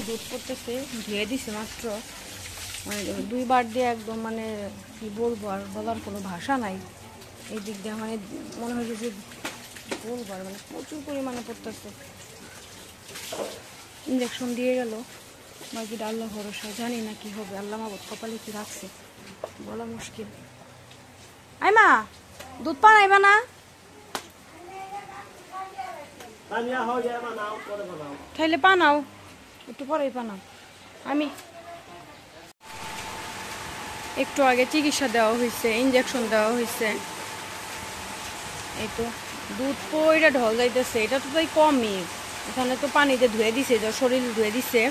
দুধ পড়তেছে, ধুয়ে দিছে মাত্র, মানে 2 বার দিয়ে একদম, মানে কি বলবো, আর বলার কোনো ভাষা নাই। এই দিক দিয়ে মানে মনে হয় যে বলবো আর, মানে প্রচুর পরিমাণে পড়তেছে। ইঞ্জেকশন দিয়ে গেল, বাকিটা আল্লাহ ভরসা, জানি না কি হবে, আল্লাহ মাবুদ কপালে কি রাখছে বলা মুশকিল। আই মা, দুধ পানাইবা না? তাইলে পানাও, একটু পরেই পানাও। আমি একটু আগে চিকিৎসা দেওয়া হয়েছে, ইঞ্জেকশন দেওয়া হয়েছে। এই তো দুধ পইরা ঢল যাইতেছে, এটা তো তাই কমই। এখানে তো পানিতে ধুয়ে দিছে, শরীর ধুয়ে দিছে,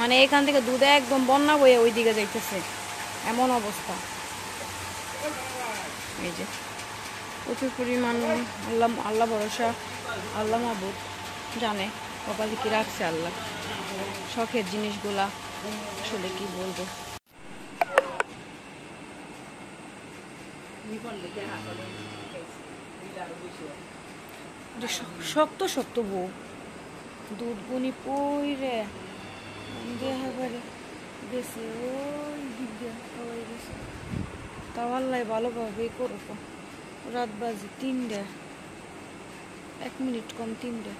মানে এখান থেকে দুধ একদম বন্যা বয়ে ওই দিকে যাইতেছে, এমন অবস্থা। এই যে প্রচুর পরিমাণ, আল্লাহ ভরসা, আল্লাহ মাবুদ জানে কপালে কি রাখছে আল্লাহ। শখের জিনিসগুলা আসলে কি বলবো। শক্ত শক্ত বউ, দুধ গুনি পইরে দেহাবারে গেছে, ওই দিক দিয়ে হয়ে গেছে। তাও আল্লাহ ভালোভাবে করবো। রাত বাজে 3টা, 1 মিনিট কম 3টা।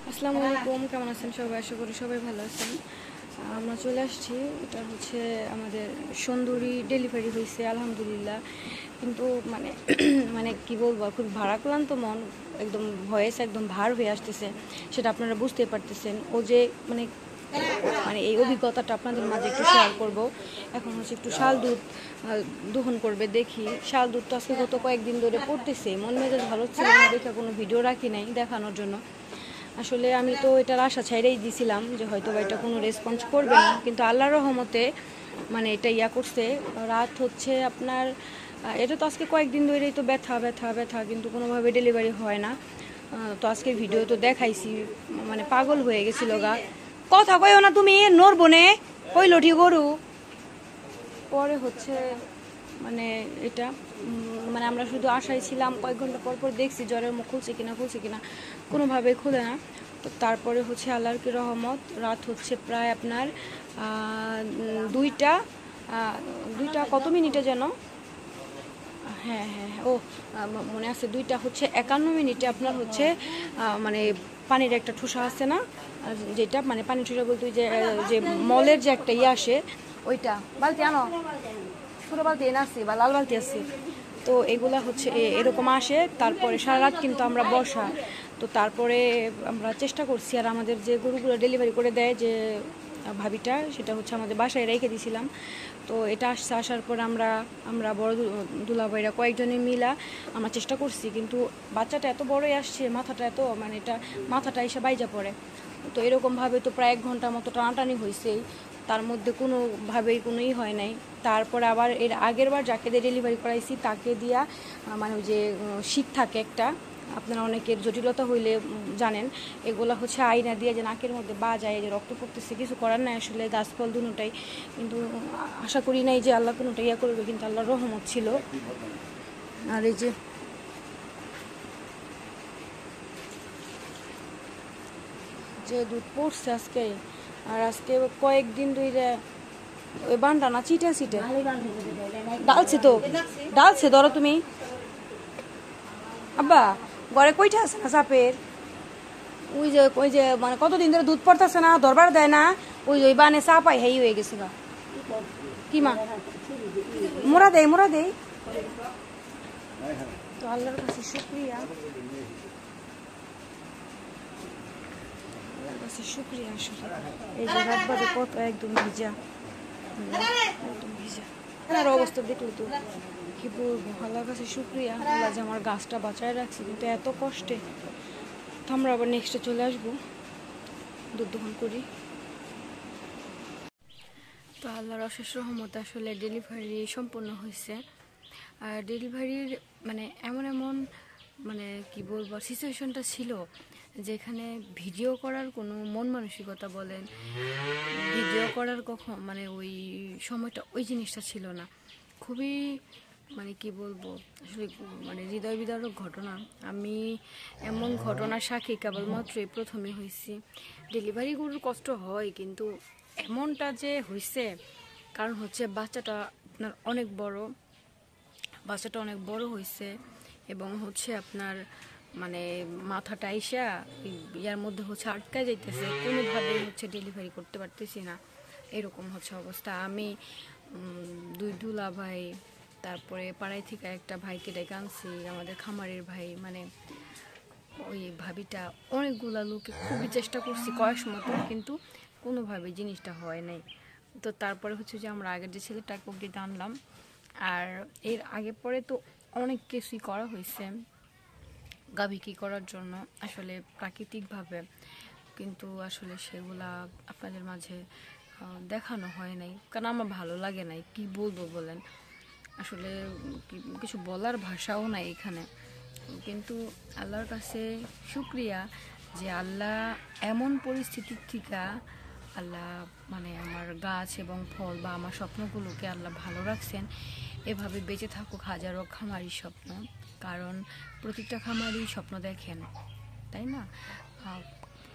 আসসালামু আলাইকুম, কেমন আছেন সবাই? আশা করি সবাই ভালো আছেন। আমরা চলে আসছি, এটা হচ্ছে আমাদের সুন্দরী ডেলিভারি হয়েছে আলহামদুলিল্লাহ। কিন্তু মানে মানে কি বলবো, খুব ভারাক্রান্ত মন, একদম ভয়েস একদম ভার হয়ে আসতেছে, সেটা আপনারা বুঝতে পারতেছেন। ও যে মানে মানে এই অভিজ্ঞতাটা আপনাদের মাঝে একটু শেয়ার করব। এখন হচ্ছে একটু শাল দুধ দহন করবে, দেখি। শাল দুধ তো আজকে গত কয়েকদিন ধরে পড়তেছে, মন মেজাজ ভালো ছিল না দেখে কোনো ভিডিও রাখি নাই দেখানোর জন্য। আসলে আমি তো এটার আশা ছাইড়াই দিছিলাম যে হয়তো বা এটা কোনো রেসপন্স করবে না, কিন্তু আল্লাহর রহমতে মানে এটা করছে। রাত হচ্ছে আপনার, এটা তো আজকে কয়েকদিন ধরেই তো ব্যথা ব্যথা ব্যথা, কিন্তু কোনোভাবে ডেলিভারি হয় না। তো আজকে ভিডিও তো দেখাইছি, মানে পাগল হয়ে গেছিল গা। কথা কইও না তুমি, নড়বো নে, কই লঠি গরু। পরে হচ্ছে মানে এটা মানে আমরা শুধু আশায় ছিলাম, কয়েক ঘন্টা পর পর দেখছি জ্বরের মুখ খুলছে কিনা, কোনোভাবে খুলে না। তো তারপরে হচ্ছে আল্লাহর কি রহমত, রাত হচ্ছে প্রায় আপনার 2টা কত মিনিটে যেন, হ্যাঁ হ্যাঁ ও মনে আছে, 2টা হচ্ছে 51 মিনিটে আপনার হচ্ছে মানে পানির একটা ঠোসা আছে না, যেটা মানে পানি ঠোসা বলতে যে মলের যে একটা আসে, ওইটা। বালতি আনো, ছোটো বালতি এনে আসছি বা লাল বালতি আছে, তো এগুলা হচ্ছে এরকম আসে। তারপরে সারা রাত কিন্তু আমরা বসা, তো তারপরে আমরা চেষ্টা করছি। আর আমাদের যে গরুগুলো ডেলিভারি করে দেয় যে ভাবিটা, সেটা হচ্ছে আমাদের বাসায় রেখে দিয়েছিলাম। তো এটা আসার পর আমরা বড় দুলাভাইরা কয়েকজনে মিলা আমরা চেষ্টা করছি, কিন্তু বাচ্চাটা এত বড়ই আসছে, মাথাটা এত, মানে এটা মাথাটা এসে বাইজা পড়ে। তো এরকমভাবে তো প্রায় 1 ঘন্টার মতো টানাটানি হয়েছেই, তার মধ্যে কোনোভাবেই কোনোই হয় নাই। তারপরে আবার এর আগের বার যাকে দিয়ে ডেলিভারি করাইছি তাকে দিয়া, মানে ওই যে শীত থাকে একটা, আপনারা অনেকের জটিলতা হইলে জানেন, এগুলো হচ্ছে আয়না দিয়ে যে নাকের মধ্যে বাজায়, যে রক্ত পড়তেছে, কিছু করার নাই আসলে, গাছফল দুটোটাই। কিন্তু আশা করি নাই যে আল্লাহ কোনোটা করবে, কিন্তু আল্লাহর রহমত ছিল। আর এই যে দুধ পড়ছে আজকে, আর আজকে কয়েকদিন ধরে ওই বান্ডা না চিটে ডালছে ধরো তুমি। আব্বা ঘরে কইটা আছে না চাপের, ওই যে মানে কতদিন ধরে দুধ পড়তেছে না, দরবার দেয় না, ওই বানে চাপাই হেই হয়ে গেছে গা। কি মা, মোরা দেই। তো আল্লাহর কাছে শুকরিয়া, আসলে এই যে রাত বাজে কত, একদম ভিজা। আর অবস্থা দেখলে তো কি বলবো, আল্লাহর কাছে শুকরিয়া, আল্লাহ যে আমার গাছটা বাঁচায় রাখছে, কিন্তু এত কষ্টে। তো আমরা আবার নেক্সটে চলে আসবো, দুধ দহন করি। তো আল্লাহর অশেষ রহমতে আসলে ডেলিভারি সম্পূর্ণ হয়েছে। আর ডেলিভারির মানে এমন মানে কি বলবো সিচুয়েশনটা ছিল, যেখানে ভিডিও করার কোনো মন মানসিকতা বলেন, ভিডিও করার কখন মানে ওই সময়টা ওই জিনিসটা ছিল না। খুবই মানে কি বলবো, আসলে মানে হৃদয় বিদারক ঘটনা। আমি এমন ঘটনার সাক্ষী কেবলমাত্র এই প্রথমে হয়েছি। ডেলিভারি গরুর কষ্ট হয়, কিন্তু এমনটা যে হয়েছে, কারণ হচ্ছে বাচ্চাটা আপনার অনেক বড়, বাচ্চাটা অনেক বড় হয়েছে, এবং হচ্ছে আপনার মানে মাথাটা আইসা ইয়ার মধ্যে হচ্ছে আটকায় যাইতেছে, কোনোভাবেই হচ্ছে ডেলিভারি করতে পারতেছি না, এরকম হচ্ছে অবস্থা। আমি দুই দুলা ভাই, তারপরে পাড়ায় থেকে একটা ভাইকে ডেকে আনছি, আমাদের খামারের ভাই, মানে ওই ভাবিটা অনেকগুলা লোকে খুবই চেষ্টা করছি কয়েক মতো, কিন্তু কোনোভাবে জিনিসটা হয় নাই। তো তারপরে হচ্ছে যে আমরা আগের যে ছেলেটাকে অব্দি আনলাম, আর এর আগে পরে তো অনেক কিছুই করা হয়েছে গাভীকি করার জন্য, আসলে প্রাকৃতিকভাবে, কিন্তু আসলে সেগুলা আপনাদের মাঝে দেখানো হয় নাই, কারণ আমার ভালো লাগে নাই, কি বলবো বলেন, আসলে কিছু বলার ভাষাও নাই এখানে। কিন্তু আল্লাহর কাছে শুক্রিয়া যে আল্লাহ এমন পরিস্থিতির থেকে আল্লাহ মানে আমার গাছ এবং ফল বা আমার স্বপ্নগুলোকে আল্লাহ ভালো রাখছেন। এভাবে বেঁচে থাকুক হাজারো খামারির স্বপ্ন, কারণ প্রতিটা খামারই স্বপ্ন দেখেন, তাই না?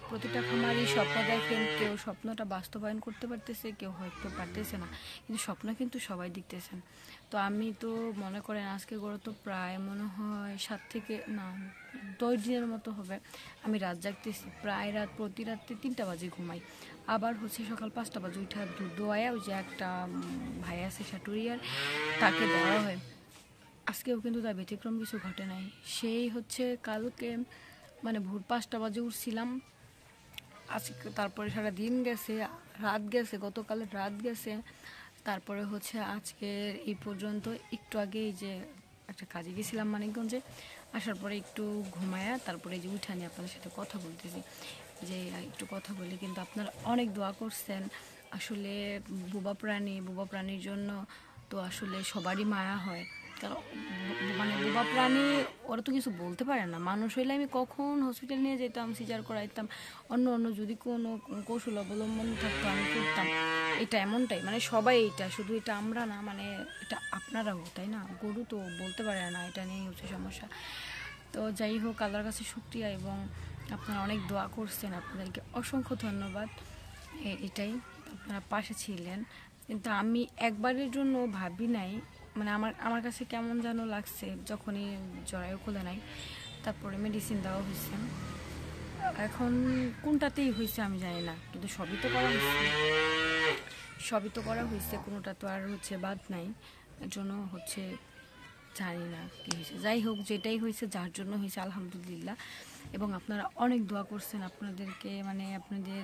প্রতিটা খামারই স্বপ্ন দেখেন, কেউ স্বপ্নটা বাস্তবায়ন করতে পারতেছে, কেউ হয়তো পারতেছে না, কিন্তু স্বপ্ন কিন্তু সবাই দেখতেছেন। তো আমি তো মনে করেন আজকে গড় তো প্রায় মনে হয় 7 থেকে না 10 দিনের মতো হবে আমি রাত জাগতেছি, প্রায় রাত প্রতি রাত্রে 3টা বাজে ঘুমাই, আবার হচ্ছে সকাল 5টা বাজে উঠা দুধ দোয়ায়া ওই যে একটা ভাই আছে সাটুরিয়ার, তাকে দেওয়া হয়। আজকেও কিন্তু তার ব্যতিক্রম কিছু ঘটে নাই। সেই হচ্ছে কালকে মানে ভোর 5টা বাজে উঠছিলাম, আজকে তারপরে সারা দিন গেছে, রাত গেছে, গতকালের রাত গেছে, তারপরে হচ্ছে আজকের এই পর্যন্ত। একটু আগে এই যে একটা কাজে গেছিলাম মানিকগঞ্জে, আসার পরে একটু ঘুমায়া তারপরে যে উঠা নিয়ে আপনাদের সাথে কথা বলতেছি, যে একটু কথা বলি। কিন্তু আপনারা অনেক দোয়া করছেন, আসলে বোবা প্রাণীর জন্য তো আসলে সবারই মায়া হয়, কারণ মানে বোবা প্রাণী ওরা তো কিছু বলতে পারে না। মানুষ হইলে আমি কখন হসপিটাল নিয়ে যেতাম, সিজার করাইতাম, অন্য অন্য যদি কোনো কৌশল অবলম্বন থাকতো আমি করতাম। এটা এমনটাই, মানে সবাই এটা, শুধু এটা আমরা না, মানে এটা আপনারাও, তাই না? গরু তো বলতে পারে না, এটা নিয়েই হচ্ছে সমস্যা। তো যাই হোক, আল্লাহর কাছে শুকরিয়া, এবং আপনারা অনেক দোয়া করছেন, আপনাদেরকে অসংখ্য ধন্যবাদ। এটাই, আপনারা পাশে ছিলেন। কিন্তু আমি একবারের জন্য ভাবি নাই, মানে আমার আমার কাছে কেমন যেন লাগছে যখনই জরায়ু খুলে নাই, তারপরে মেডিসিন দেওয়া হয়েছে, এখন কোনটাতেই হয়েছে আমি জানি না, কিন্তু সবই তো করা হয়েছে, সবই তো করা হয়েছে, কোনোটা তো আর হচ্ছে বাদ নাই, এর জন্য হচ্ছে জানি না কী হয়েছে। যাই হোক, যেটাই হয়েছে যার জন্য হয়েছে আলহামদুলিল্লাহ। এবং আপনারা অনেক দোয়া করছেন, আপনাদেরকে মানে আপনাদের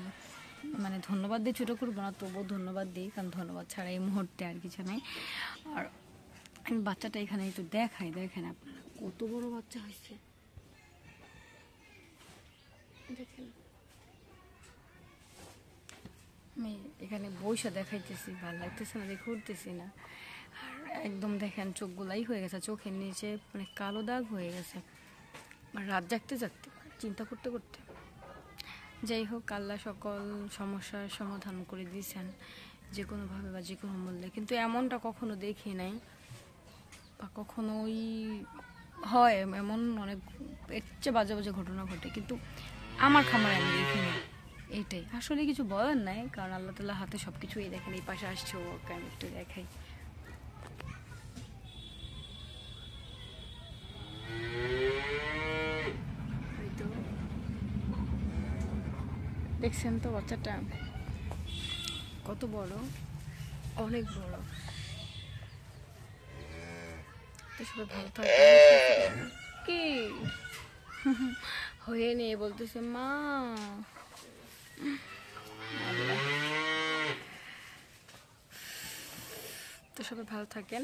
মানে ধন্যবাদ দিয়ে ছোটো করবো না, তবুও ধন্যবাদ দিই, কারণ ধন্যবাদ ছাড়া এই মুহূর্তে আর কিছু নেই। আর আমি বাচ্চাটা এখানে একটু দেখাই, দেখেন আপনারা কত বড় বাচ্চা হয়েছে, দেখেন। আমি এখানে বইসা দেখাইতেছি, ভালো লাগতেছে না, দেখে উঠতেছি না। আর একদম দেখেন চোখগুলাই হয়ে গেছে, চোখের নিচে মানে কালো দাগ হয়ে গেছে, মানে রাত জাগতে জাগতে, চিন্তা করতে করতে। যাই হোক, আল্লাহ সকল সমস্যার সমাধান করে দিয়েছেন যে কোনোভাবে বা যে কোনো মূল্যে, কিন্তু এমনটা কখনো দেখি নাই বা কখনোই হয় এমন, অনেক এর চেয়ে বাজে বাজে ঘটনা ঘটে, কিন্তু আমার খামারে আমি দেখিনি। এইটাই আসলে কিছু বলার নাই, কারণ আল্লাহ তাআলা হাতে সব কিছুই দেখেন। এই পাশে আসছে, ওকে আমি একটু দেখাই, হয়তো দেখছেন তো বাচ্চাটা কত বড়, অনেক বড়। তো সবাই ভালো থাকবেন। কি হয়ে নিয়ে বলতেছে মা, আল্লাহ। তো সবাই ভালো থাকেন।